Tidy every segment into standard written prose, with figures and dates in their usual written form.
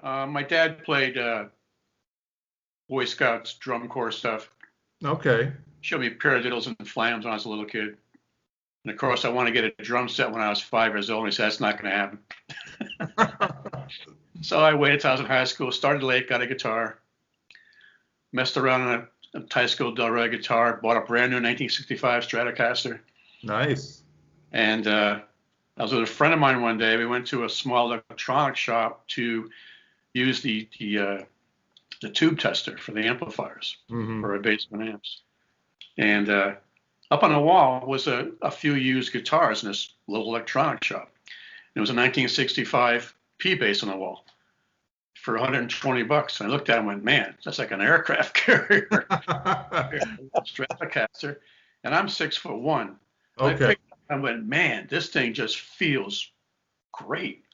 My dad played Boy Scouts drum corps stuff. Okay. Showed me paradiddles and flams when I was a little kid. And of course, I wanted to get a drum set when I was 5 years old. And he said, that's not going to happen. So I waited till I was in high school, started late, got a guitar, messed around on a Teisco Del Rey guitar, bought a brand new 1965 Stratocaster. Nice. And I was with a friend of mine one day. We went to a small electronic shop to use the tube tester for the amplifiers for our basement amps. And up on the wall was a few used guitars in this little electronic shop. There was a 1965 P bass on the wall for $120. And I looked at it and went, man, that's like an aircraft carrier. Stratocaster. And I'm 6'1". Okay. I went, man, this thing just feels great.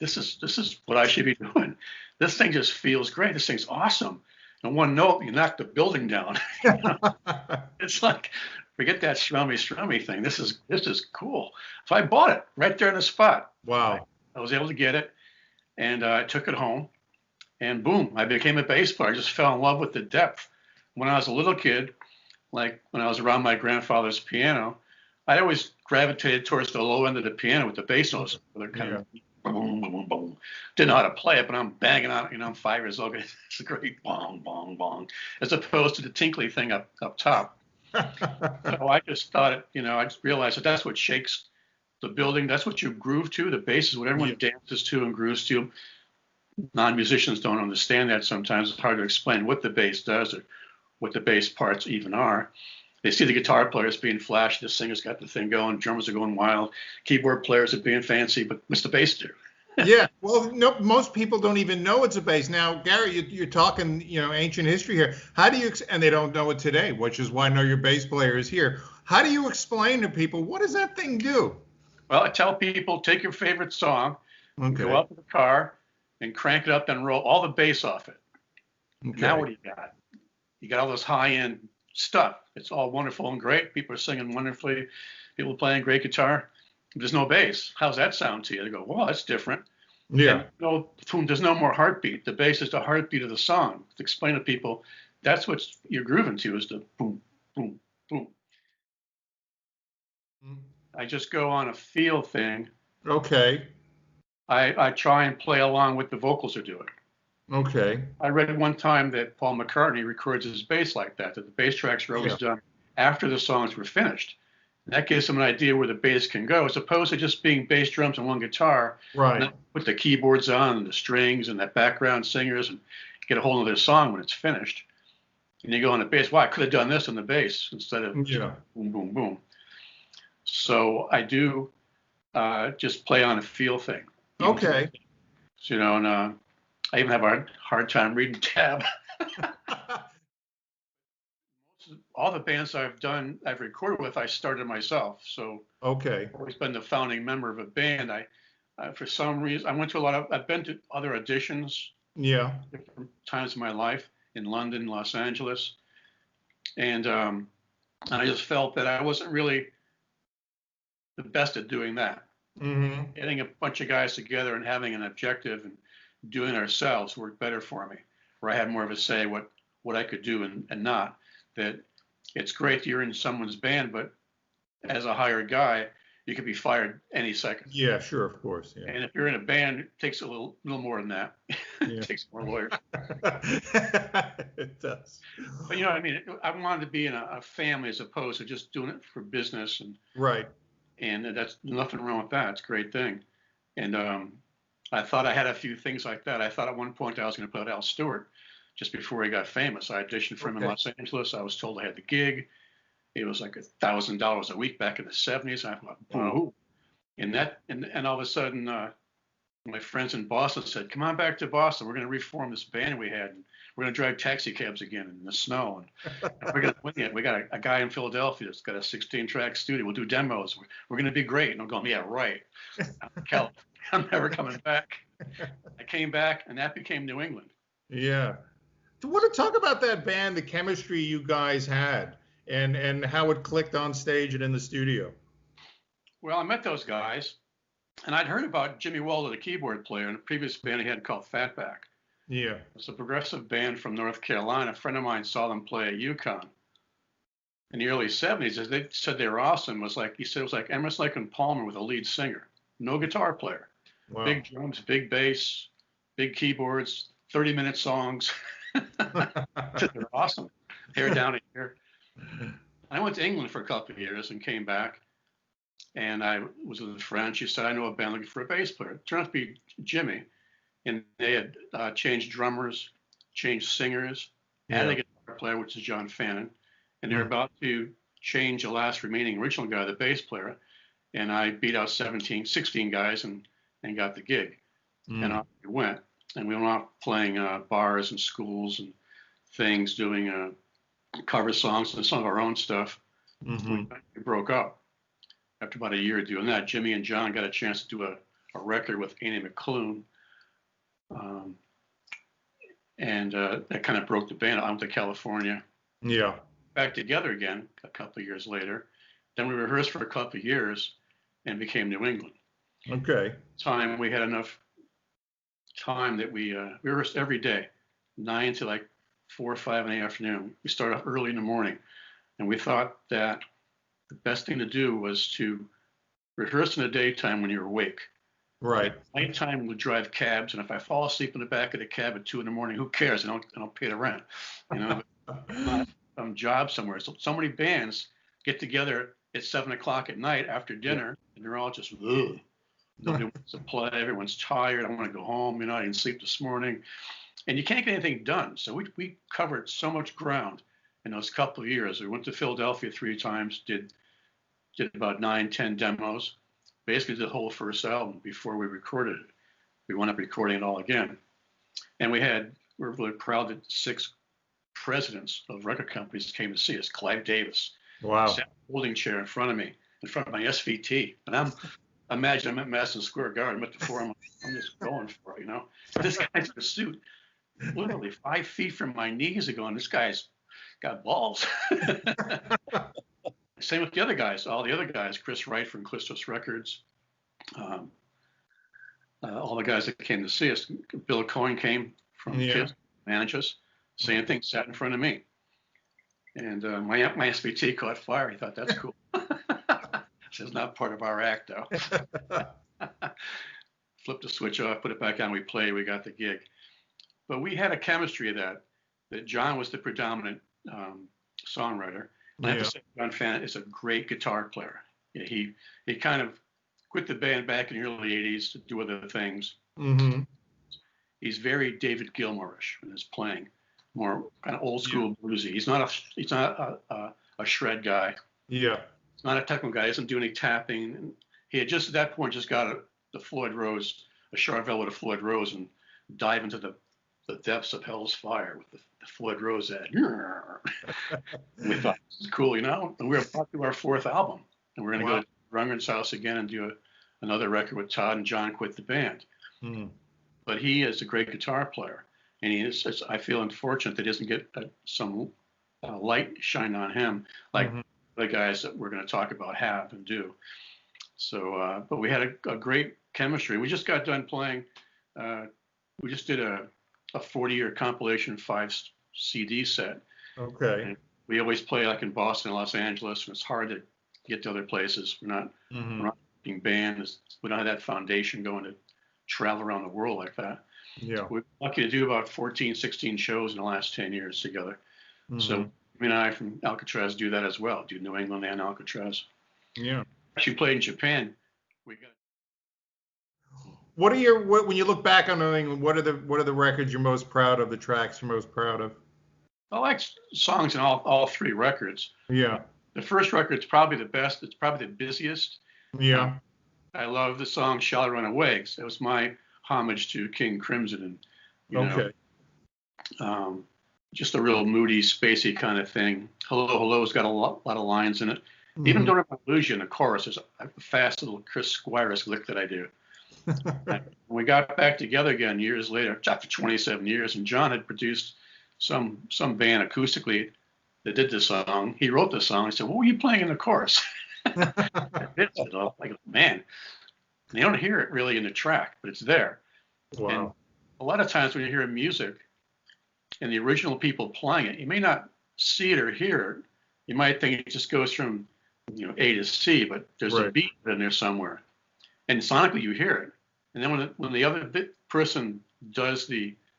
This is what I should be doing. This thing just feels great. This thing's awesome. And one note, you knock the building down. It's like, forget that strummy thing. This is cool. So I bought it right there in the spot. Wow. I was able to get it, and I took it home, and boom, I became a bass player. I just fell in love with the depth. When I was a little kid, like when I was around my grandfather's piano, I always gravitated towards the low end of the piano with the bass notes. They're kind of boom, boom, boom, boom. Didn't know how to play it, but I'm banging on it. I'm 5 years old. It's a great bong, bong, bong, as opposed to the tinkly thing up top. So I just thought I just realized that that's what shakes the building. That's what you groove to. The bass is what everyone dances to and grooves to. Non-musicians don't understand that sometimes. It's hard to explain what the bass does or what the bass parts even are. They see the guitar players being flashy, the singer's got the thing going, drummers are going wild, keyboard players are being fancy, but what's the bass do? Yeah, well, no, most people don't even know it's a bass. Now, Gary, you're talking, ancient history here. How do you, and they don't know it today, which is why I know your bass player is here. How do you explain to people, what does that thing do? Well, I tell people, take your favorite song, go out to the car and crank it up and roll all the bass off it. Okay. Now what do you got? You got all this high-end stuff. It's all wonderful and great. People are singing wonderfully. People playing great guitar. There's no bass. How's that sound to you? They go, well, that's different. Yeah. And there's no more heartbeat. The bass is the heartbeat of the song. To explain to people, that's what you're grooving to, is the boom, boom, boom. I just go on a feel thing. Okay. I try and play along what the vocals are doing. Okay. I read one time that Paul McCartney records his bass like that the bass tracks are always done after the songs were finished. And that gives them an idea where the bass can go, as opposed to just being bass drums and one guitar. Right. And put the keyboards on and the strings and that background singers and get a hold of their song when it's finished. And you go on the bass, well, I could have done this on the bass instead of boom, boom, boom. So I do just play on a feel thing. Okay. And I even have a hard time reading tab. All the bands I've recorded with, I started myself. So okay. I've always been the founding member of a band. I for some reason, I've been to other auditions. Yeah. Different times in my life in London, Los Angeles. And I just felt that I wasn't really the best at doing that. Mm-hmm. Getting a bunch of guys together and having an objective and doing it ourselves worked better for me, where I had more of a say what I could do and not. That it's great that you're in someone's band, but as a hired guy, you could be fired any second. Yeah, sure, of course. Yeah. And if you're in a band, it takes a little more than that. It takes more lawyers. It does. But you know what I mean? I wanted to be in a family as opposed to just doing it for business. And right. And that's nothing wrong with that. It's a great thing. And I thought I had a few things like that. I thought at one point I was going to play with Al Stewart just before he got famous. I auditioned for him in Los Angeles. I was told I had the gig. It was like $1,000 a week back in the 70s. I thought, whoa. And all of a sudden, my friends in Boston said, come on back to Boston. We're going to reform this band we had. And we're going to drive taxi cabs again in the snow. And we're going to win it. We got a guy in Philadelphia that's got a 16-track studio. We'll do demos. We're going to be great. And I'm going, yeah, right. I'm never coming back. I came back, and that became New England. Yeah. So what to talk about that band, the chemistry you guys had, and how it clicked on stage and in the studio? Well, I met those guys, and I'd heard about Jimmy Walter, the keyboard player, in a previous band he had called Fatback. Yeah. It's a progressive band from North Carolina. A friend of mine saw them play at UConn in the early 70s. They said they were awesome. He said it was like Emerson, Lake and Palmer with a lead singer, no guitar player, Wow. big drums, big bass, big keyboards, 30-minute songs. They're awesome. Hair down here. I went to England for a couple of years and came back. And I was with a friend. She said, I know a band looking for a bass player. It turned out to be Jimmy. And they had changed drummers, changed singers, and a guitar player, which is John Fannin. And they're about to change the last remaining original guy, the bass player. And I beat out 16 guys and got the gig. And off we went. And we went off playing bars and schools and things, doing cover songs and some of our own stuff. We broke up. After about a year of doing that, Jimmy and John got a chance to do a record with Annie McClune. That kind of broke the band. I went to California. Yeah. Back together again a couple of years later. Then we rehearsed for a couple of years and became New England. Okay. We had enough time that we rehearsed every day, 9 to like 4 or 5 in the afternoon. We started off early in the morning. And we thought that the best thing to do was to rehearse in the daytime when you're awake. Right. Nighttime would drive cabs, and if I fall asleep in the back of the cab at 2 in the morning, who cares? I don't pay the rent. You know, I'm not some job somewhere. So many bands get together at 7 o'clock at night after dinner, and they're all just, ugh. Nobody wants to play. Everyone's tired. I want to go home. I didn't sleep this morning, and you can't get anything done. So we covered so much ground in those couple of years. We went to Philadelphia 3 times, did about 9-10 demos, basically did the whole first album before we recorded it. We wound up recording it all again. And we're really proud that 6 presidents of record companies came to see us. Clive Davis. Wow. Sat in a folding chair in front of me, in front of my SVT. And imagine I'm at Madison Square Garden, I'm at the Forum, I'm just going for it, This guy's in a suit, literally 5 feet from my knees are going, this guy's got balls. Same with the other guys, all the other guys, Chris Wright from Clistos Records, all the guys that came to see us. Bill Cohen came from Kiss, managed us. Same thing, sat in front of me. And my SVT caught fire. He thought, that's cool. This is not part of our act, though. Flipped the switch off, put it back on, we played, we got the gig. But we had a chemistry that John was the predominant songwriter. And I have to say, John Fannin is a great guitar player. He kind of quit the band back in the early 80s to do other things. He's very David Gilmour-ish in his playing, more kind of old school bluesy. He's not a shred guy. Yeah. He's not a technical guy. He doesn't do any tapping. And he had just at that point just got the Floyd Rose, a Charvel with a Floyd Rose, and dive into the depths of hell's fire with the Floyd Rose ad. We thought, this is cool, And we were about to do our 4th album. And we're going to go to Rundgren's house again and do another record with Todd, and John quit the band. But he is a great guitar player. And I feel unfortunate that he doesn't get some light shine on him like the guys that we're going to talk about have and do. So, but we had a great chemistry. We just got done playing. We just did a 40-year compilation 5 CD set. Okay. And we always play like in Boston and Los Angeles, and it's hard to get to other places. We're not being banned. We don't have that foundation going to travel around the world like that. Yeah. So we're lucky to do about 14, 16 shows in the last 10 years together. So me and I from Alcatraz do that as well, do New England and Alcatraz. Yeah. Actually played in Japan. When you look back on New England, what are the records you're most proud of, the tracks you're most proud of? I like songs in all 3 records. Yeah. The first record's probably the best. It's probably the busiest. Yeah. I love the song Shall I Run Away. It was my homage to King Crimson. And, just a real moody, spacey kind of thing. Hello, Hello's got a lot of lines in it. Even Don't Ever Lose You in the chorus, there's a fast little Chris Squires lick that I do. When we got back together again years later, after 27 years, and John had produced some band acoustically that did this song. He wrote the song. He said, "What were you playing in the chorus?" Like, man, and you don't hear it really in the track, but it's there. Wow. And a lot of times when you hear music and the original people playing it, you may not see it or hear it. You might think it just goes from A to C, but there's a Right. beat in there somewhere, and sonically you hear it. And then when the other person does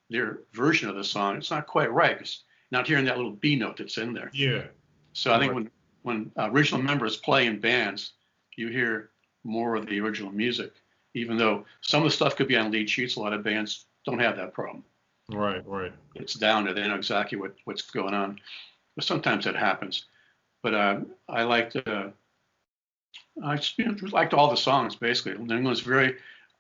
their version of the song, it's not quite right. It's not hearing that little B note that's in there. Yeah. So I think Right. when original members play in bands, you hear more of the original music, even though some of the stuff could be on lead sheets. A lot of bands don't have that problem. Right. Right. It's down there; they know exactly what's going on. But sometimes that happens. But I liked I just, liked all the songs basically. New England's very,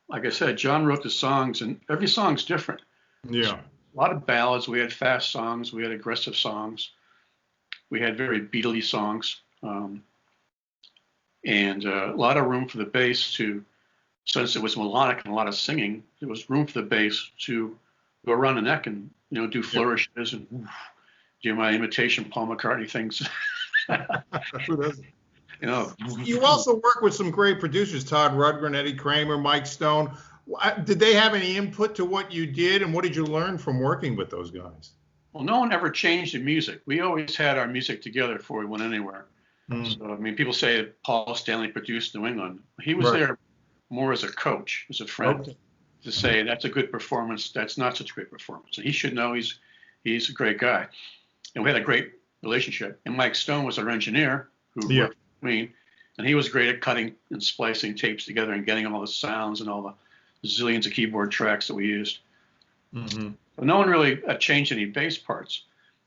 like I said, John wrote the songs, and every song's different. Yeah. A lot of ballads. We had fast songs. We had aggressive songs. We had very Beatley songs, and a lot of room for the bass to, since it was melodic and a lot of singing, there was room for the bass to go around the neck and do flourishes and do my imitation Paul McCartney things. Who doesn't? You You also work with some great producers, Todd Rundgren, Eddie Kramer, Mike Stone. Did they have any input to what you did, and what did you learn from working with those guys? Well, no one ever changed the music. We always had our music together before we went anywhere. So, I mean, people say that Paul Stanley produced New England. He was there more as a coach, as a friend, to say that's a good performance, that's not such a great performance. And he should know he's a great guy. And we had a great relationship. And Mike Stone was our engineer who worked with me, and he was great at cutting and splicing tapes together and getting all the sounds and all the zillions of keyboard tracks that we used. But no one really changed any bass parts.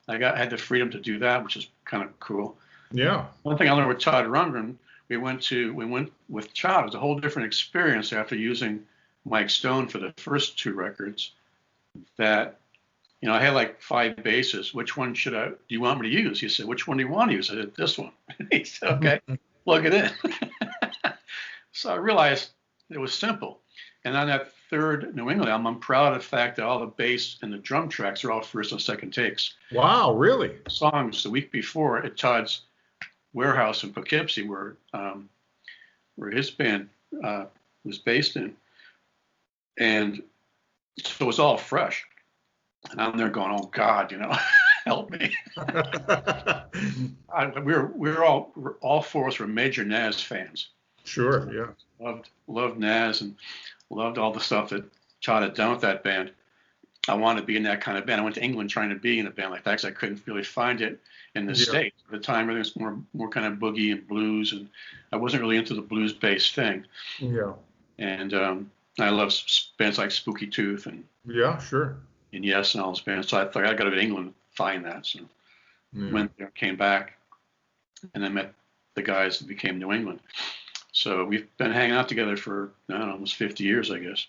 I had the freedom to do that, which is kind of cool. Yeah. One thing I learned with Todd Rundgren, we went with Todd. It was a whole different experience after using Mike Stone for the first two records. That I had like 5 basses. Which one do you want me to use? He said, which one do you want to use? I said, this one. He said, okay, plug it in. So I realized it was simple. And on that third New England album, I'm proud of the fact that all the bass and the drum tracks are all first and second takes. Wow, really? Songs the week before at Todd's warehouse in Poughkeepsie, where his band was based in, and so it was all fresh. And I'm there going, "Oh God, help me!" We're all 4 of us were major Nas fans. Sure, yeah. Loved Nas and loved all the stuff that Todd had done with that band. I wanted to be in that kind of band. I went to England trying to be in a band like that because I couldn't really find it in the States. At the time, everything was more kind of boogie and blues, and I wasn't really into the blues-based thing. Yeah. And I love bands like Spooky Tooth and sure. and Yes and all those bands. So I thought I'd go to England and find that. So went there, came back, and then met the guys that became New England. So we've been hanging out together for, I don't know, almost 50 years, I guess.